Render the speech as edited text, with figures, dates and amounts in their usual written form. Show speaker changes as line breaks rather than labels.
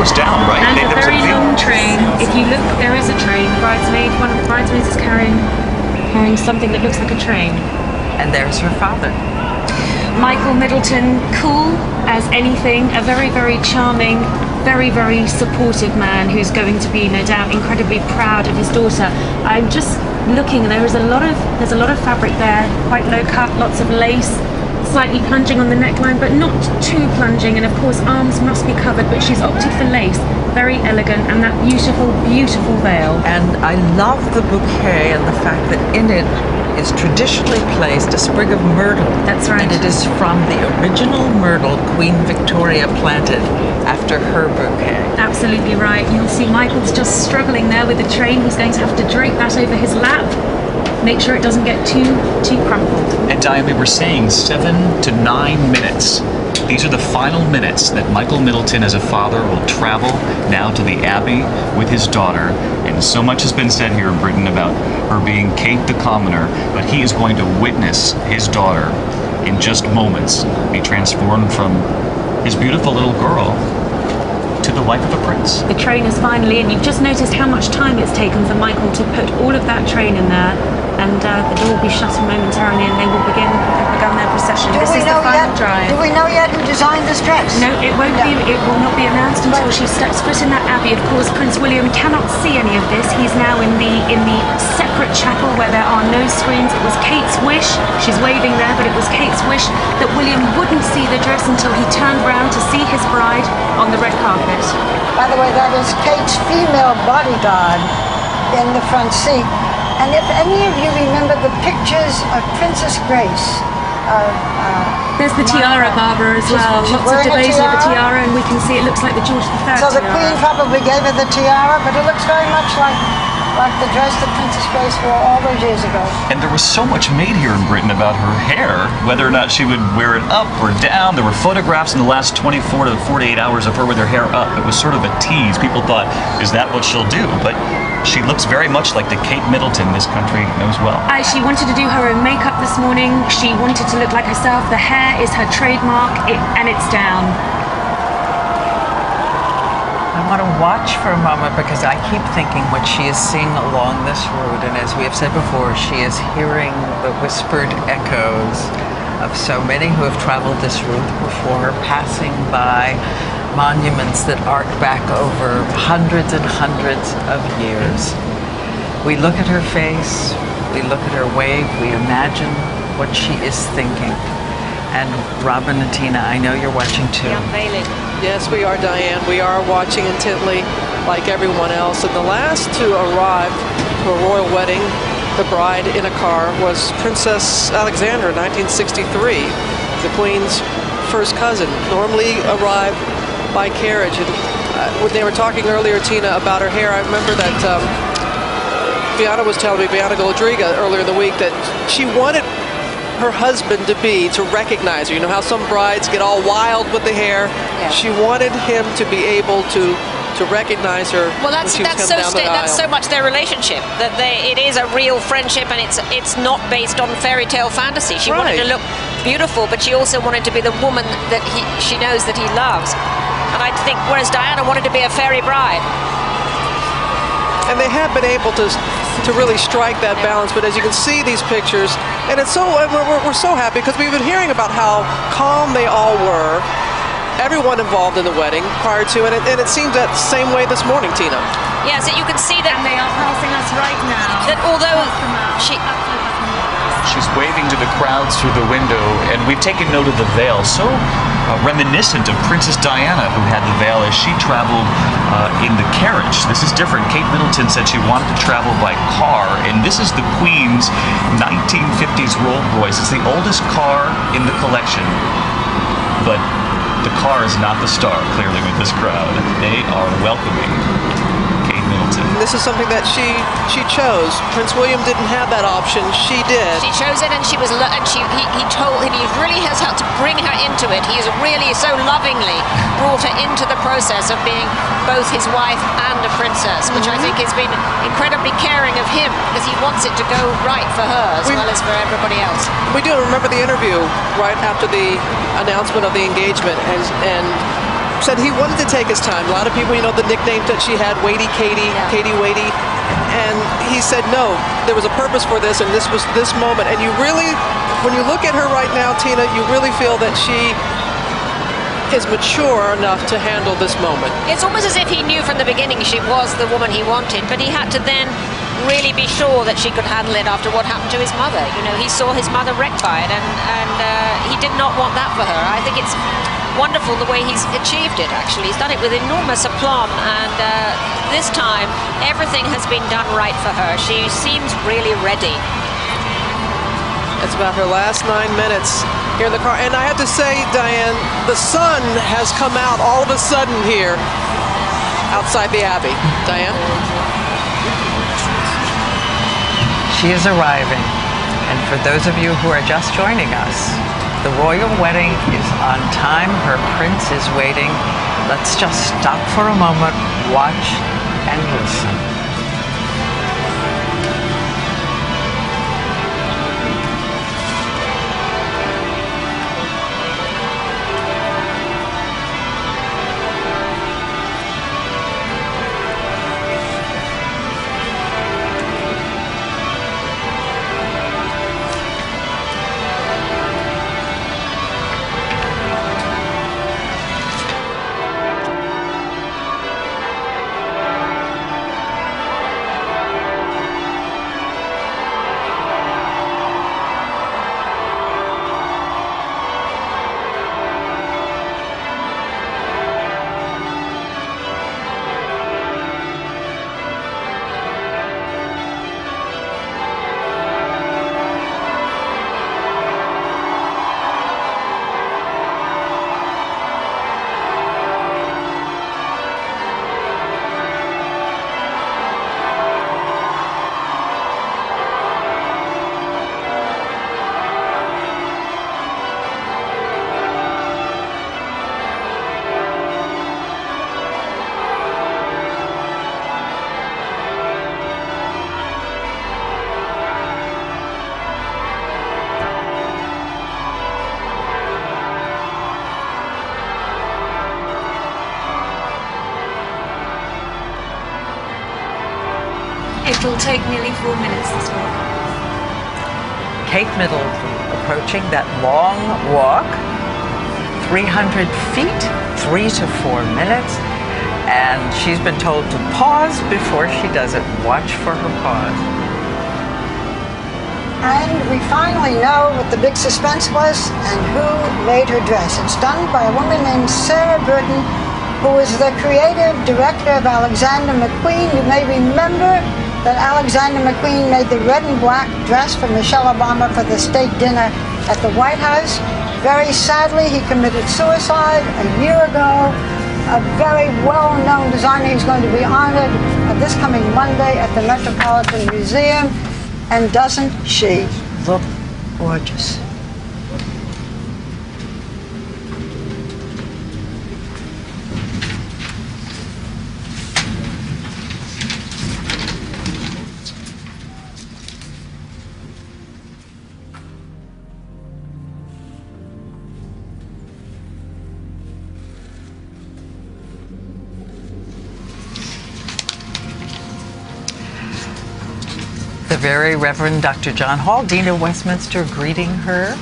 goes down, right?
And a very long train. If you look, there is a train. One of the bridesmaids is carrying something that looks like a train.
And there's her father.
Michael Middleton, cool as anything, a very, very charming, very, very supportive man who's going to be, no doubt, incredibly proud of his daughter. I'm just looking, there's a lot of fabric there, quite low cut, lots of lace, slightly plunging on the neckline, but not too plunging, and of course arms must be covered, but she's opted for lace, very elegant, and that beautiful, beautiful veil.
And I love the bouquet and the fact that in it is traditionally placed a sprig of myrtle.
That's right.
And it is from the original myrtle Queen Victoria planted after her bouquet.
Absolutely right. You'll see Michael's just struggling there with the train. He's going to have to drape that over his lap. Make sure it doesn't get too crumpled.
And Diane, we were saying 7 to 9 minutes. These are the final minutes that Michael Middleton as a father will travel now to the Abbey with his daughter. And so much has been said here in Britain about her being Kate the Commoner, but he is going to witness his daughter in just moments be transformed from his beautiful little girl to the wife of a prince.
The train is finally in. You've just noticed how much time it's taken for Michael to put all of that train in there, and the door will be shut momentarily and they will begun their procession. This is the final drive.
Do we know yet who designed this dress?
No, it will not be announced until she steps foot in that abbey. Of course, Prince William cannot see any of this. He's now in the separate chapel where there are no screens. It was Kate's wish, she's waving there, but it was Kate's wish that William wouldn't see the dress until he turned round to see his bride on the red carpet.
By the way, that is Kate's female bodyguard in the front seat. And if any of you remember the pictures of Princess Grace,
there's the tiara, Barbara, as well. Lots of debate with the tiara, and we can see it looks like the George III
So the
tiara.
Queen probably gave her the tiara, but it looks very much like the dress that Princess Grace wore all those years ago.
And there was so much made here in Britain about her hair, whether or not she would wear it up or down. There were photographs in the last 24 to 48 hours of her with her hair up. It was sort of a tease. People thought, is that what she'll do? But she looks very much like the Kate Middleton this country knows well.
She wanted to do her own makeup this morning. She wanted to look like herself. The hair is her trademark, and it's down.
I want to watch for a moment because I keep thinking what she is seeing along this road, and as we have said before, she is hearing the whispered echoes of so many who have traveled this route before, passing by monuments that arc back over hundreds and hundreds of years. We look at her face, we look at her wave, we imagine what she is thinking. And Robin and Tina, I know you're watching too.
Yes, we are, Diane. We are watching intently like everyone else. And the last to arrive to a royal wedding, the bride in a car, was Princess Alexandra, 1963, the Queen's first cousin, normally arrived by carriage. And when they were talking earlier, Tina, about her hair, I remember that Bianca was telling me, Bianca Goldriga, earlier in the week, that she wanted her husband to recognize her. You know how some brides get all wild with the hair? Yeah. She wanted him to be able to recognize her.
Well, that's so much their relationship, that it is a real friendship, and it's not based on fairy tale fantasy. She wanted to look beautiful, but she also wanted to be the woman that she knows that he loves. And I think, whereas Diana wanted to be a fairy bride.
And they have been able to really strike that balance. But as you can see these pictures, and it's we're so happy because we've been hearing about how calm they all were, everyone involved in the wedding prior to, and it seems that same way this morning, Tina.
Yes, you can see that.
And they are passing us right now.
That although
she's waving to the crowds through the window, and we've taken note of the veil, so reminiscent of Princess Diana, who had the veil as she traveled in the carriage. This is different. Kate Middleton said she wanted to travel by car, and this is the Queen's 1950s Rolls-Royce. It's the oldest car in the collection, but the car is not the star, clearly, with this crowd. They are welcoming Kate Middleton.
This is something that she chose. Prince William didn't have that option. She did.
She chose it, and he told him he really has had to bring her into it. He has really so lovingly brought her into the process of being both his wife and a princess, which I think has been incredibly caring of him, because he wants it to go right for her as well as for everybody else.
We do remember the interview right after the announcement of the engagement, and said he wanted to take his time. A lot of people, you know, the nicknames that she had, Waity Katie, Katie Waity. And he said, no, there was a purpose for this, and this was this moment. And you really, when you look at her right now, Tina, you really feel that she is mature enough to handle this moment.
It's almost as if he knew from the beginning she was the woman he wanted, but he had to then really be sure that she could handle it after what happened to his mother. You know, he saw his mother wrecked by it, and he did not want that for her. I think it's wonderful the way he's achieved it, actually. He's done it with enormous aplomb, and this time everything has been done right for her. She seems really ready.
It's about her last 9 minutes here in the car. And I have to say, Diane, the sun has come out all of a sudden here outside the Abbey. Diane?
She is arriving. And for those of you who are just joining us, the royal wedding is on time. Her prince is waiting. Let's just stop for a moment, watch, and listen.
It will take nearly 4 minutes this walk.
Kate Middleton approaching that long walk, 300 feet, 3 to 4 minutes, and she's been told to pause before she does it. Watch for her pause.
And we finally know what the big suspense was and who made her dress. It's done by a woman named Sarah Burton, who was the creative director of Alexander McQueen. You may remember that Alexander McQueen made the red and black dress for Michelle Obama for the state dinner at the White House. Very sadly, he committed suicide a year ago. A very well-known designer. He's going to be honored this coming Monday at the Metropolitan Museum. And doesn't she look gorgeous?
The Very Reverend Dr. John Hall, Dean of Westminster, greeting her.